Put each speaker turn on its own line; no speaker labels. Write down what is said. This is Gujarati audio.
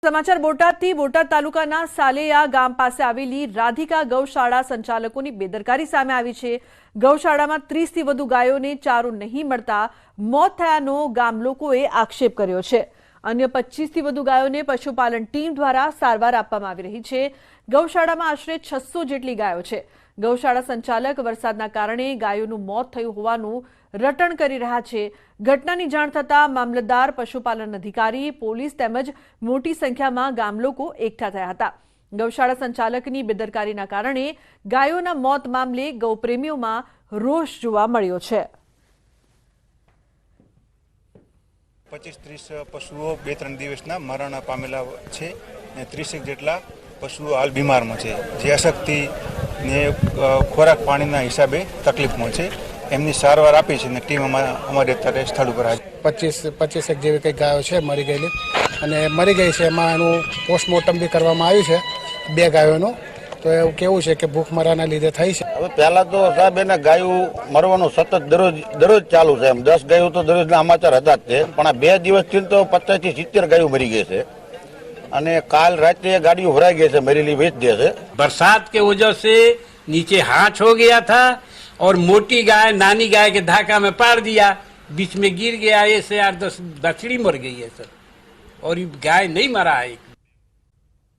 સમાચાર બોટાદથી બોટાદ તાલુકાના સાલેયા ગામ પાસે આવેલી રાધિકા ગૌશાળા સંચાલકોની બેદરકારી સામે આવી છે। ગૌશાળામાં 30થી વધુ ગાયોને ચારો નહીં મળતા મોત થયાનો ગામ લોકોએ આક્ષેપ કર્યો છે। અન્ય 25થી વધુ ગાયોને પશુપાલન ટીમ દ્વારા સારવાર આપવામાં આવી રહી છે। ગૌશાળામાં આશરે 600 જેટલી ગાયો છે। ગૌશાળા સંચાલક વરસાદના કારણે ગાયોનું મોત થયું હોવાનું રટણ કરી રહ્યા છે। ઘટનાની જાણ થતાં મામલતદાર, પશુપાલન અધિકારી, પોલીસ તેમજ મોટી સંખ્યામાં ગામલોકો એકઠા થયા હતા। ગૌશાળા સંચાલકની બેદરકારીના કારણે ગાયોના મોત મામલે ગૌપ્રેમીઓમાં રોષ જોવા મળ્યો છે।
25-30 પશુઓ 2-3 દિવસના મરણ પામેલા છે અને 30 જેટલા પશુઓ હાલ બીમારમાં છે, જે અશક્તિ ને ખોરાક પાણીના હિસાબે તકલીફમાં છે। એમની સારવાર આપી છે અને ટીમ અમારે અત્યારે સ્થળ ઉપર આવી
25 જેવી કંઈક ગાયો છે મરી ગયેલી અને મરી ગઈ છે। એમાં એનું પોસ્ટમોર્ટમ બી કરવામાં આવ્યું છે 2 ગાયોનું। તો એવું કેવું છે કે ભૂખમરાના લીધે થઈ છે।
હવે પહેલા તો સાહેબ એને ગાયું મરવાનું સતત દરરોજ ચાલુ છે। એમ 10 ગાયું તો દરરોજના સમાચાર હતા જ તે, પણ આ 2 દિવસથી તો 50 થી 70 ગાયું મરી ગઈ છે અને કાલ રાતે ગાડીઓ ભરાઈ ગઈ છે, મરેલી વેચ दे છે।
बरसात के वजह से नीचे हाथ हो गया था और मोटी गाय नानी गाय के धाका में पार दिया, बीच में गिर गया, ऐसे 8-10 बछड़ी मर गई है सर, और ये गाय नहीं मरा है।